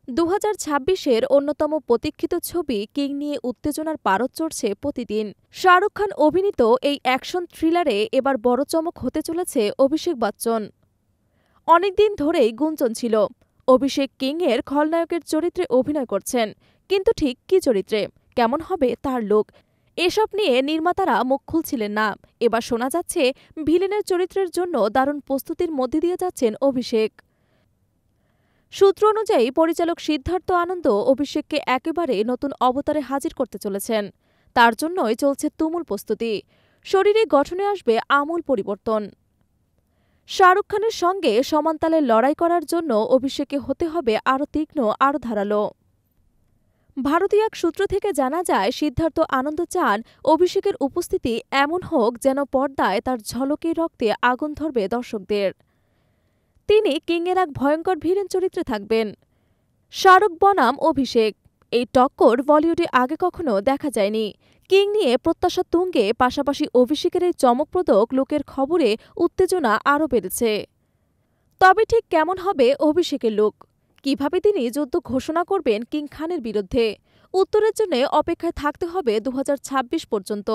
2026-এর অন্যতম প্রতীক্ষিত ছবি কিং নিয়ে উত্তেজনার পারদ চড়ছে প্রতিদিন। শাহরুখ খান অভিনীত এই অ্যাকশন থ্রিলারে এবার বড় চমক হতে চলেছে অভিষেক বচ্চন। অনেকদিন ধরেই গুঞ্জন ছিল অভিষেক কিংয়ের খলনায়কের চরিত্রে অভিনয় করছেন, কিন্তু ঠিক কী চরিত্রে, কেমন হবে তার লুক, এসব নিয়ে নির্মাতারা মুখ খুলছিলেন না। এবার শোনা যাচ্ছে ভিলেনের চরিত্রের জন্য দারুণ প্রস্তুতির মধ্যে দিয়ে যাচ্ছেন অভিষেক। সূত্র অনুযায়ী পরিচালক সিদ্ধার্থ আনন্দ অভিষেককে একেবারে নতুন অবতারে হাজির করতে চলেছেন। তার জন্যই চলছে তুমুল প্রস্তুতি। শরীরে গঠনে আসবে আমূল পরিবর্তন। শাহরুখ খানের সঙ্গে সমানতালে লড়াই করার জন্য অভিষেকে হতে হবে আরও তীক্ষ্ণ, আরও ধারালো। ভারতীয় এক সূত্র থেকে জানা যায়, সিদ্ধার্থ আনন্দ চান অভিষেকের উপস্থিতি এমন হোক যেন পর্দায় তার ঝলকে রক্তে আগুন ধরবে দর্শকদের। তিনি কিংয়ের এক ভয়ঙ্কর ভিলেন চরিত্রে থাকবেন। শাহরুখ বনাম অভিষেক, এই টক্কর বলিউডে আগে কখনো দেখা যায়নি। কিং নিয়ে প্রত্যাশা তুঙ্গে, পাশাপাশি অভিষেকের এই চমকপ্রদ লুকের খবরে উত্তেজনা আরও বেড়েছে। তবে ঠিক কেমন হবে অভিষেকের লুক, কিভাবে তিনি যুদ্ধ ঘোষণা করবেন কিং খানের বিরুদ্ধে, উত্তরের জন্য অপেক্ষায় থাকতে হবে 2026 পর্যন্ত।